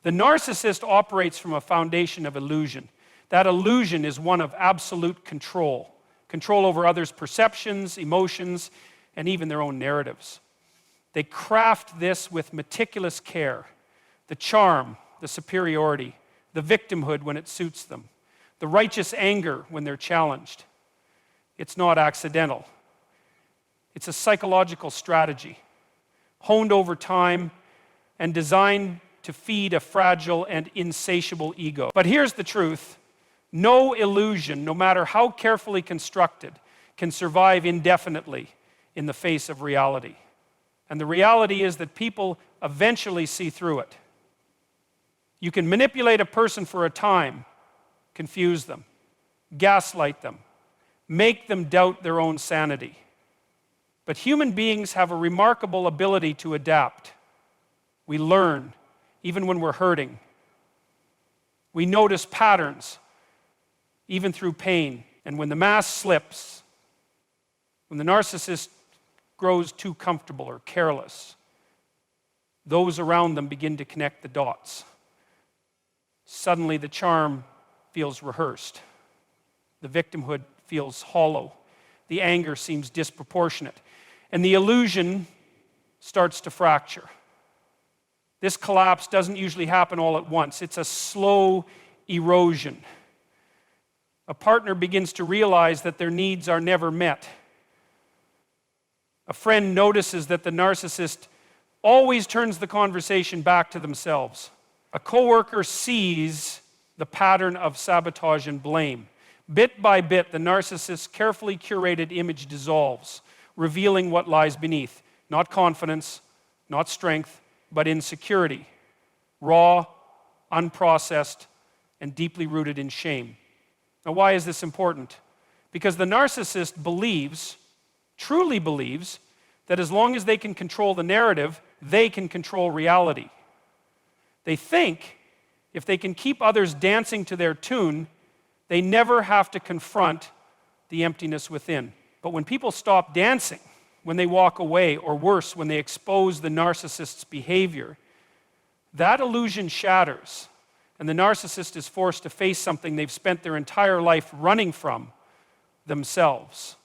The narcissist operates from a foundation of illusion. That illusion is one of absolute control. Control over others' perceptions, emotions, and even their own narratives. They craft this with meticulous care. The charm, the superiority, the victimhood when it suits them, the righteous anger when they're challenged. It's not accidental. It's a psychological strategy, honed over time and designed to feed a fragile and insatiable ego. But here's the truth. No illusion, no matter how carefully constructed, can survive indefinitely in the face of reality. And the reality is that people eventually see through it. You can manipulate a person for a time, confuse them, gaslight them, make them doubt their own sanity. But human beings have a remarkable ability to adapt. We learn, even when we're hurting. We notice patterns, even through pain. And when the mask slips, when the narcissist grows too comfortable or careless, those around them begin to connect the dots. Suddenly the charm feels rehearsed. The victimhood feels hollow. The anger seems disproportionate. And the illusion starts to fracture. This collapse doesn't usually happen all at once. It's a slow erosion. A partner begins to realize that their needs are never met. A friend notices that the narcissist always turns the conversation back to themselves. A coworker sees the pattern of sabotage and blame. Bit by bit, the narcissist's carefully curated image dissolves, revealing what lies beneath. Not confidence, not strength, but insecurity. Raw, unprocessed, and deeply rooted in shame. Now, why is this important? Because the narcissist believes, truly believes, that as long as they can control the narrative, they can control reality. They think if they can keep others dancing to their tune, they never have to confront the emptiness within. But when people stop dancing, when they walk away, or worse, when they expose the narcissist's behavior, that illusion shatters, and the narcissist is forced to face something they've spent their entire life running from, themselves.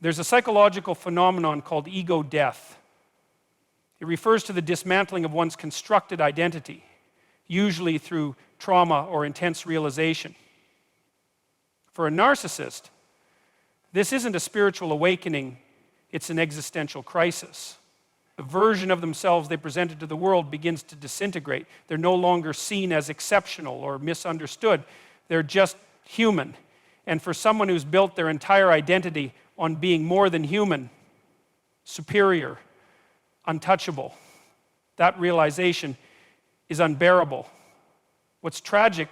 There's a psychological phenomenon called ego death. It refers to the dismantling of one's constructed identity, usually through trauma or intense realization. For a narcissist, this isn't a spiritual awakening, it's an existential crisis. The version of themselves they presented to the world begins to disintegrate. They're no longer seen as exceptional or misunderstood. They're just human. And for someone who's built their entire identity on being more than human, superior, untouchable, that realization is unbearable. What's tragic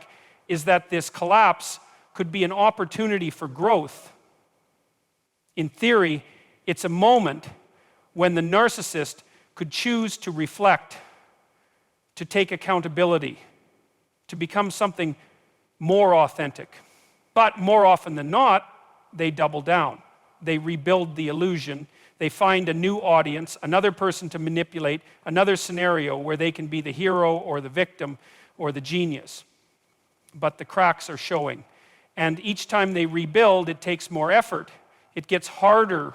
is that this collapse could be an opportunity for growth. In theory, it's a moment when the narcissist could choose to reflect, to take accountability, to become something more authentic. But more often than not, they double down. They rebuild the illusion. They find a new audience, another person to manipulate, another scenario where they can be the hero or the victim or the genius. But the cracks are showing. And each time they rebuild, it takes more effort. It gets harder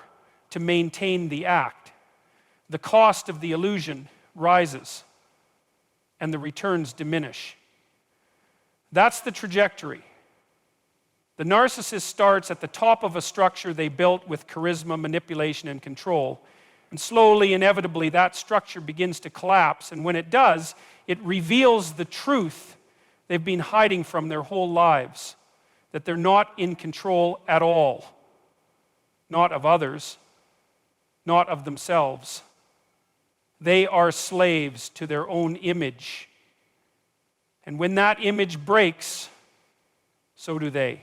to maintain the act. The cost of the illusion rises, and the returns diminish. That's the trajectory. The narcissist starts at the top of a structure they built with charisma, manipulation, and control. And slowly, inevitably, that structure begins to collapse. And when it does, it reveals the truth they've been hiding from their whole lives, that they're not in control at all. Not of others, not of themselves. They are slaves to their own image. And when that image breaks, so do they.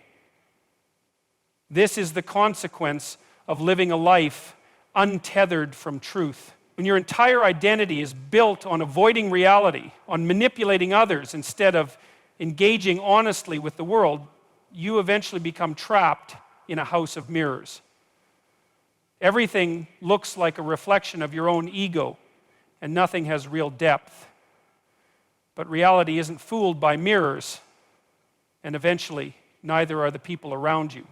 This is the consequence of living a life untethered from truth. When your entire identity is built on avoiding reality, on manipulating others instead of engaging honestly with the world, you eventually become trapped in a house of mirrors. Everything looks like a reflection of your own ego, and nothing has real depth. But reality isn't fooled by mirrors, and eventually, neither are the people around you.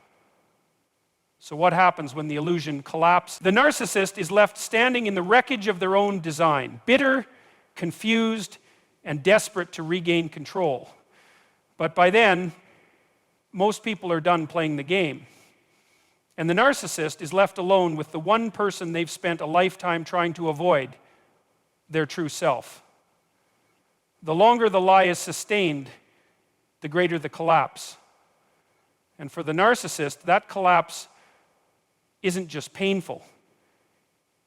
So what happens when the illusion collapses? The narcissist is left standing in the wreckage of their own design, bitter, confused, and desperate to regain control. But by then, most people are done playing the game. And the narcissist is left alone with the one person they've spent a lifetime trying to avoid, their true self. The longer the lie is sustained, the greater the collapse. And for the narcissist, that collapse isn't just painful,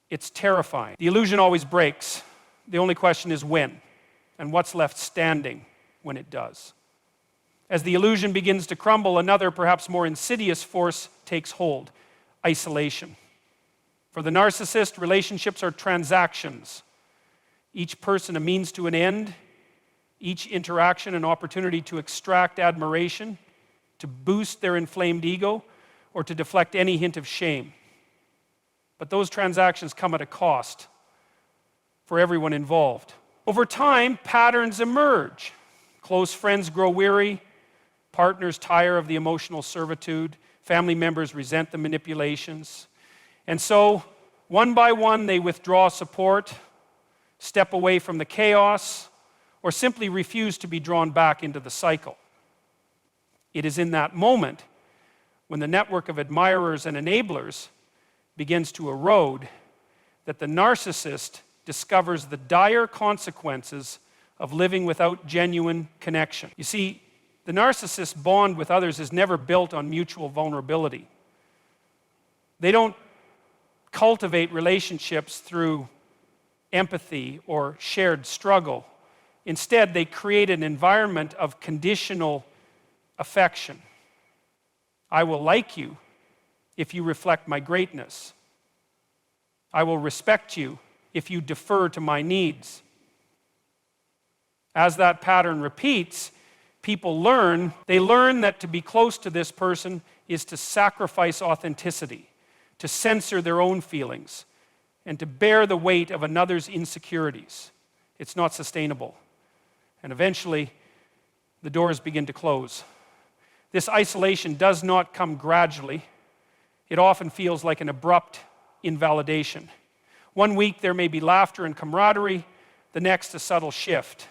it's terrifying. The illusion always breaks. The only question is when, and what's left standing when it does. As the illusion begins to crumble, another, perhaps more insidious force takes hold: isolation. For the narcissist, relationships are transactions. Each person a means to an end, each interaction an opportunity to extract admiration, to boost their inflamed ego, or to deflect any hint of shame. But those transactions come at a cost for everyone involved. Over time, patterns emerge. Close friends grow weary, partners tire of the emotional servitude, family members resent the manipulations. And so, one by one, they withdraw support, step away from the chaos, or simply refuse to be drawn back into the cycle. It is in that moment when the network of admirers and enablers begins to erode that the narcissist discovers the dire consequences of living without genuine connection. You see, the narcissist's bond with others is never built on mutual vulnerability. They don't cultivate relationships through empathy or shared struggle. Instead, they create an environment of conditional affection. I will like you if you reflect my greatness. I will respect you if you defer to my needs. As that pattern repeats, people learn that to be close to this person is to sacrifice authenticity, to censor their own feelings, and to bear the weight of another's insecurities. It's not sustainable. And eventually, the doors begin to close. This isolation does not come gradually. It often feels like an abrupt invalidation. One week there may be laughter and camaraderie, the next a subtle shift.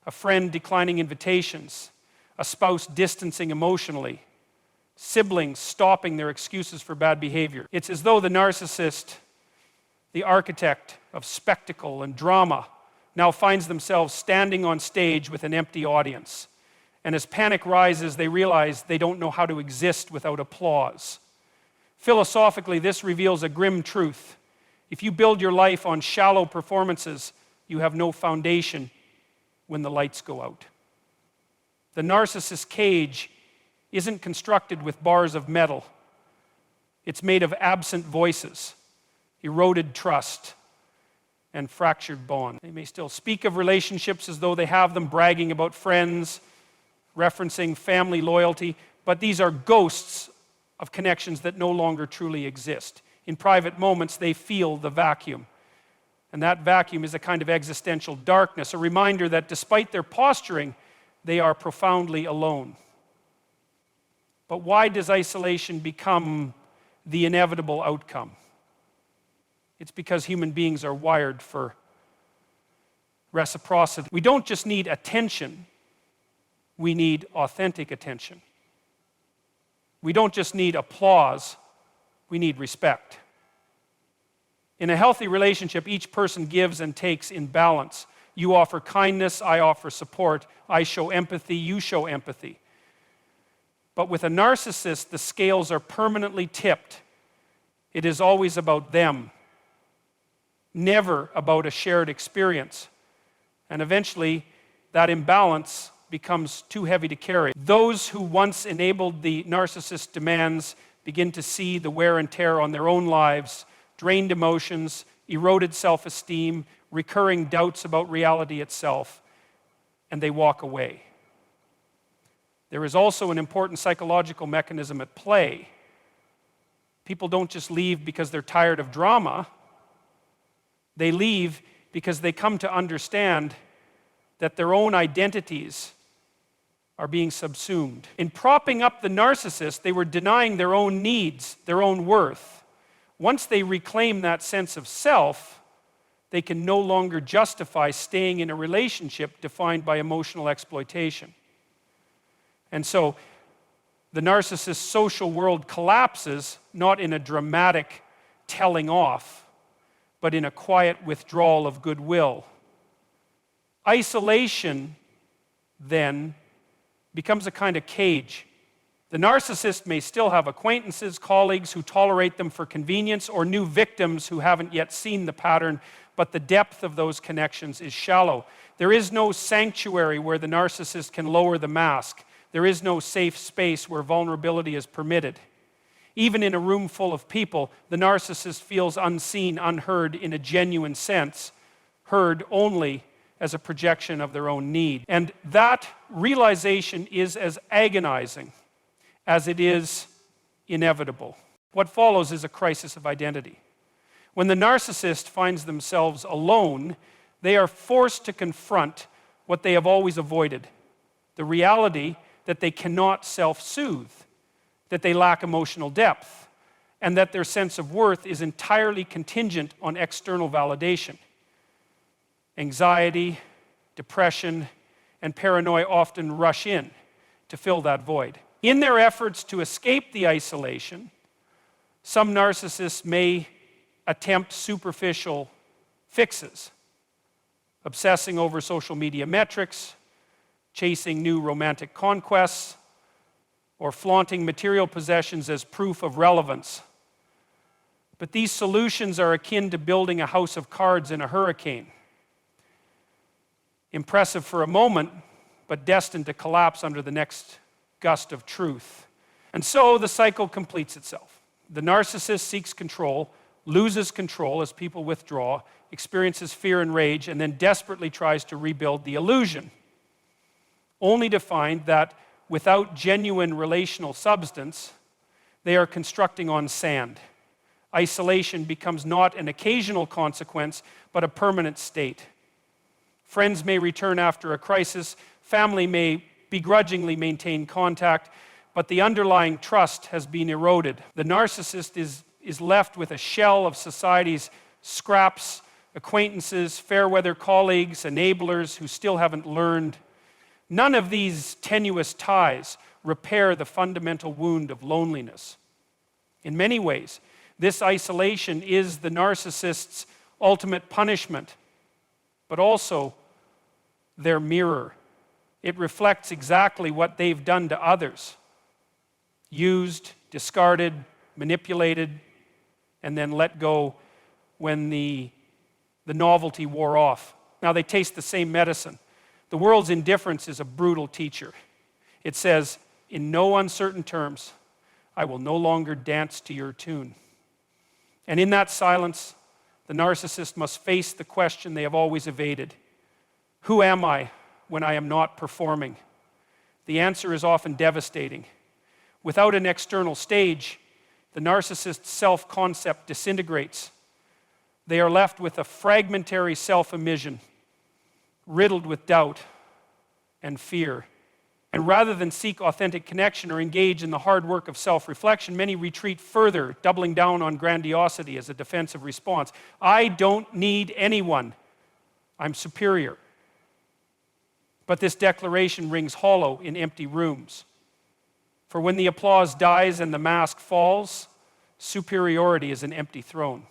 A friend declining invitations, a spouse distancing emotionally, siblings stopping their excuses for bad behavior. It's as though the narcissist, the architect of spectacle and drama, now finds themselves standing on stage with an empty audience. And as panic rises, they realize they don't know how to exist without applause. Philosophically, this reveals a grim truth. If you build your life on shallow performances, you have no foundation when the lights go out. The narcissist's cage isn't constructed with bars of metal. It's made of absent voices, eroded trust, and fractured bond. They may still speak of relationships as though they have them, bragging about friends, referencing family loyalty, but these are ghosts of connections that no longer truly exist. In private moments, they feel the vacuum. And that vacuum is a kind of existential darkness, a reminder that despite their posturing, they are profoundly alone. But why does isolation become the inevitable outcome? It's because human beings are wired for reciprocity. We don't just need attention, we need authentic attention. We don't just need applause, we need respect. In a healthy relationship, each person gives and takes in balance. You offer kindness, I offer support. I show empathy, you show empathy. But with a narcissist, the scales are permanently tipped. It is always about them, never about a shared experience. And eventually, that imbalance becomes too heavy to carry. Those who once enabled the narcissist's demands begin to see the wear and tear on their own lives, drained emotions, eroded self-esteem, recurring doubts about reality itself, and they walk away. There is also an important psychological mechanism at play. People don't just leave because they're tired of drama. They leave because they come to understand that their own identities are being subsumed. In propping up the narcissist, they were denying their own needs, their own worth. Once they reclaim that sense of self, they can no longer justify staying in a relationship defined by emotional exploitation. And so the narcissist's social world collapses, not in a dramatic telling off, but in a quiet withdrawal of goodwill. Isolation, then, becomes a kind of cage. The narcissist may still have acquaintances, colleagues who tolerate them for convenience, or new victims who haven't yet seen the pattern, but the depth of those connections is shallow. There is no sanctuary where the narcissist can lower the mask. There is no safe space where vulnerability is permitted. Even in a room full of people, the narcissist feels unseen, unheard in a genuine sense, heard only as a projection of their own need. And that realization is as agonizing as it is inevitable. What follows is a crisis of identity. When the narcissist finds themselves alone, they are forced to confront what they have always avoided, the reality that they cannot self-soothe, that they lack emotional depth, and that their sense of worth is entirely contingent on external validation. Anxiety, depression, and paranoia often rush in to fill that void. In their efforts to escape the isolation, some narcissists may attempt superficial fixes, obsessing over social media metrics, chasing new romantic conquests, or flaunting material possessions as proof of relevance. But these solutions are akin to building a house of cards in a hurricane. Impressive for a moment, but destined to collapse under the next gust of truth. And so the cycle completes itself. The narcissist seeks control, loses control as people withdraw, experiences fear and rage, and then desperately tries to rebuild the illusion, only to find that without genuine relational substance, they are constructing on sand. Isolation becomes not an occasional consequence, but a permanent state. Friends may return after a crisis, family may begrudgingly maintain contact, but the underlying trust has been eroded. The narcissist is left with a shell of society's scraps, acquaintances, fair-weather colleagues, enablers who still haven't learned. None of these tenuous ties repair the fundamental wound of loneliness. In many ways, this isolation is the narcissist's ultimate punishment, but also their mirror. It reflects exactly what they've done to others: used, discarded, manipulated, and then let go when the novelty wore off. Now they taste the same medicine. The world's indifference is a brutal teacher. It says, in no uncertain terms, I will no longer dance to your tune. And in that silence, the narcissist must face the question they have always evaded: who am I when I am not performing? The answer is often devastating. Without an external stage, the narcissist's self-concept disintegrates. They are left with a fragmentary self-emission, riddled with doubt and fear. And rather than seek authentic connection or engage in the hard work of self-reflection, many retreat further, doubling down on grandiosity as a defensive response. I don't need anyone. I'm superior. But this declaration rings hollow in empty rooms. For when the applause dies and the mask falls, superiority is an empty throne.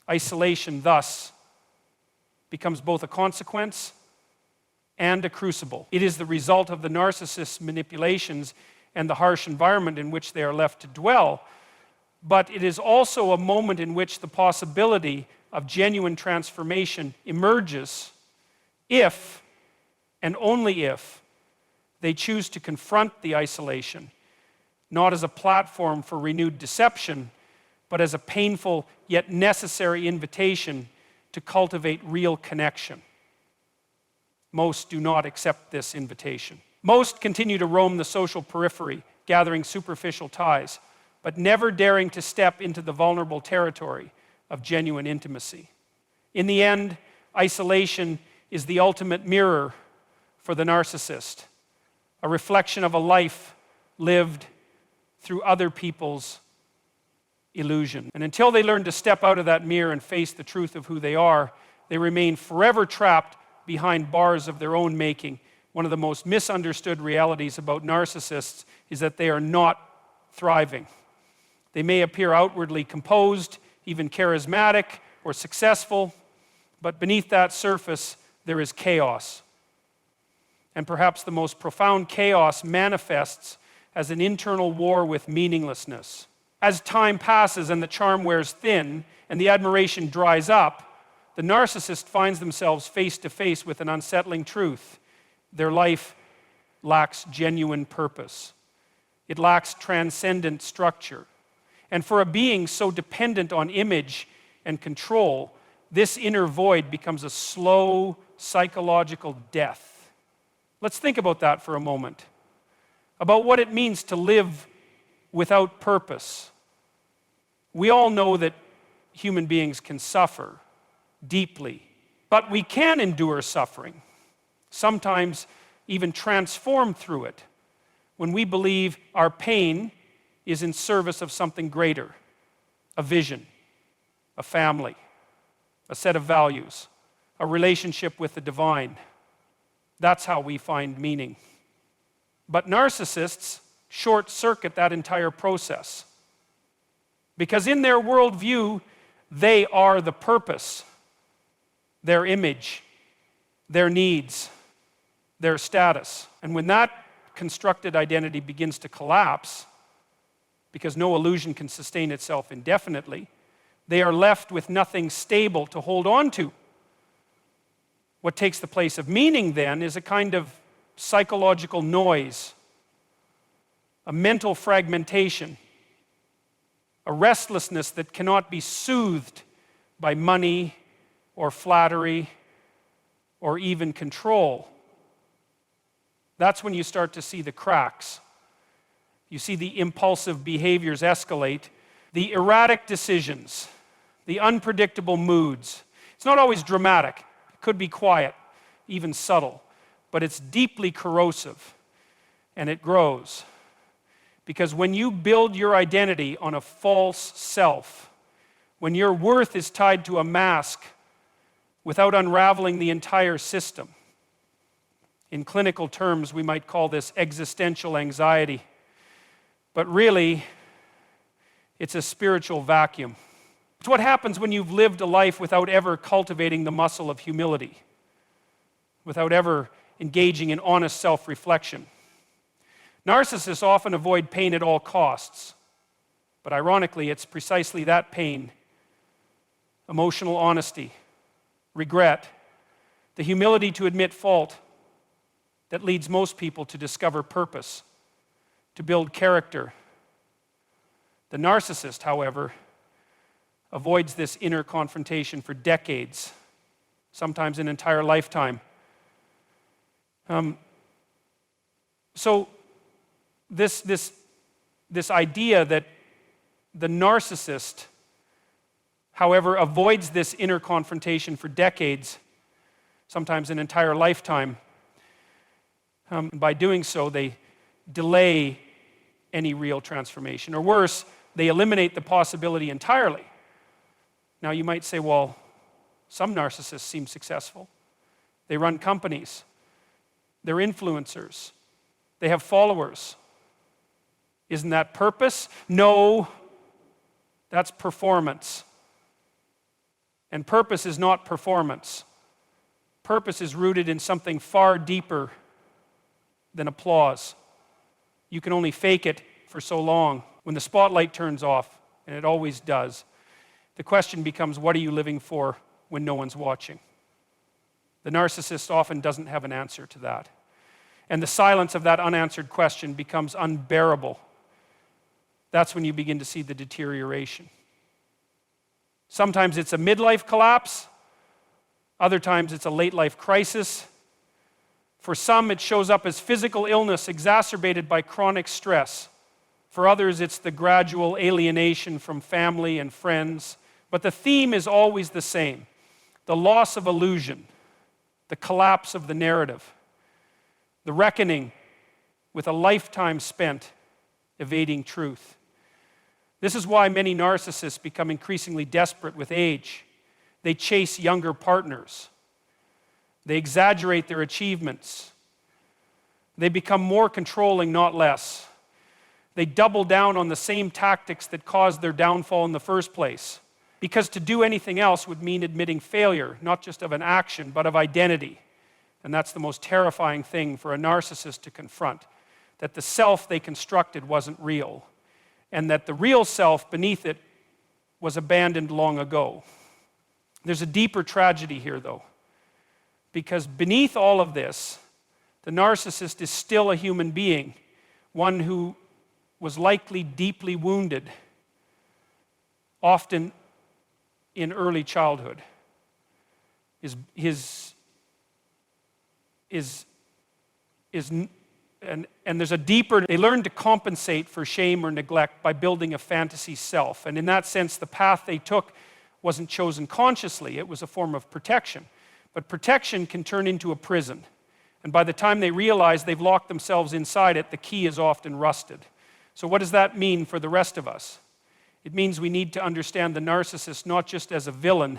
Isolation, thus, becomes both a consequence and a crucible. It is the result of the narcissist's manipulations and the harsh environment in which they are left to dwell, but it is also a moment in which the possibility of genuine transformation emerges if, and only if, they choose to confront the isolation, not as a platform for renewed deception, but as a painful yet necessary invitation to cultivate real connection. Most do not accept this invitation. Most continue to roam the social periphery, gathering superficial ties, but never daring to step into the vulnerable territory of genuine intimacy. In the end, isolation is the ultimate mirror for the narcissist, a reflection of a life lived through other people's illusion. And until they learn to step out of that mirror and face the truth of who they are, they remain forever trapped behind bars of their own making. One of the most misunderstood realities about narcissists is that they are not thriving. They may appear outwardly composed, even charismatic or successful, but beneath that surface there is chaos. And perhaps the most profound chaos manifests as an internal war with meaninglessness. As time passes and the charm wears thin and the admiration dries up, the narcissist finds themselves face to face with an unsettling truth. Their life lacks genuine purpose. It lacks transcendent structure. And for a being so dependent on image and control, this inner void becomes a slow psychological death. Let's think about that for a moment. About what it means to live without purpose. We all know that human beings can suffer deeply, but we can endure suffering, sometimes even transform through it, when we believe our pain is in service of something greater, a vision, a family, a set of values, a relationship with the divine. That's how we find meaning. But narcissists short-circuit that entire process, because in their worldview, they are the purpose, their image, their needs, their status. And when that constructed identity begins to collapse, because no illusion can sustain itself indefinitely, they are left with nothing stable to hold on to. What takes the place of meaning then is a kind of psychological noise, a mental fragmentation, a restlessness that cannot be soothed by money or flattery or even control. That's when you start to see the cracks. You see the impulsive behaviors escalate, the erratic decisions, the unpredictable moods. It's not always dramatic. It could be quiet, even subtle, but it's deeply corrosive, and it grows. Because when you build your identity on a false self, when your worth is tied to a mask without unraveling the entire system, in clinical terms, we might call this existential anxiety. But really, it's a spiritual vacuum. It's what happens when you've lived a life without ever cultivating the muscle of humility, without ever engaging in honest self-reflection. Narcissists often avoid pain at all costs, but ironically, it's precisely that pain, emotional honesty, regret, the humility to admit fault, that leads most people to discover purpose, to build character. The narcissist, however, avoids this inner confrontation for decades, sometimes an entire lifetime. So this idea that the narcissist, however, avoids this inner confrontation for decades, sometimes an entire lifetime, by doing so, they delay any real transformation. Or worse, they eliminate the possibility entirely. Now you might say, well, some narcissists seem successful. They run companies. They're influencers. They have followers. Isn't that purpose? No, that's performance. And purpose is not performance. Purpose is rooted in something far deeper than applause. You can only fake it for so long. When the spotlight turns off, and it always does, the question becomes, what are you living for when no one's watching? The narcissist often doesn't have an answer to that. And the silence of that unanswered question becomes unbearable. That's when you begin to see the deterioration. Sometimes it's a midlife collapse. Other times it's a late life crisis. For some, it shows up as physical illness exacerbated by chronic stress. For others, it's the gradual alienation from family and friends. But the theme is always the same: the loss of illusion, the collapse of the narrative, the reckoning with a lifetime spent evading truth. This is why many narcissists become increasingly desperate with age. They chase younger partners. They exaggerate their achievements. They become more controlling, not less. They double down on the same tactics that caused their downfall in the first place. Because to do anything else would mean admitting failure, not just of an action, but of identity. And that's the most terrifying thing for a narcissist to confront, that the self they constructed wasn't real, and that the real self beneath it was abandoned long ago. There's a deeper tragedy here, though, because beneath all of this, the narcissist is still a human being, one who was likely deeply wounded, often in early childhood. And there's a deeper, they learn to compensate for shame or neglect by building a fantasy self. And in that sense, the path they took wasn't chosen consciously, it was a form of protection. But protection can turn into a prison. And by the time they realize they've locked themselves inside it, the key is often rusted. So what does that mean for the rest of us? It means we need to understand the narcissist not just as a villain,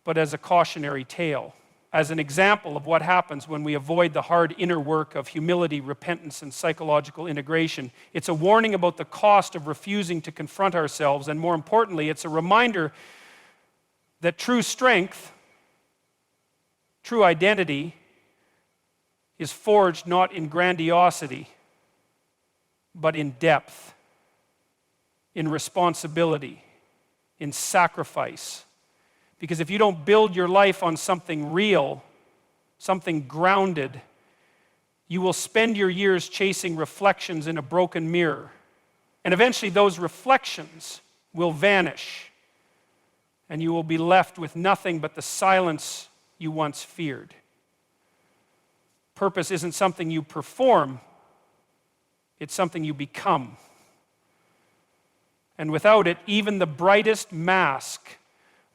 but as a cautionary tale, as an example of what happens when we avoid the hard inner work of humility, repentance, and psychological integration. It's a warning about the cost of refusing to confront ourselves, and more importantly, it's a reminder that true strength, true identity, is forged not in grandiosity, but in depth, in responsibility, in sacrifice. Because if you don't build your life on something real, something grounded, you will spend your years chasing reflections in a broken mirror. And eventually those reflections will vanish, and you will be left with nothing but the silence you once feared. Purpose isn't something you perform, it's something you become. And without it, even the brightest mask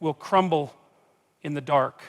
will crumble in the dark.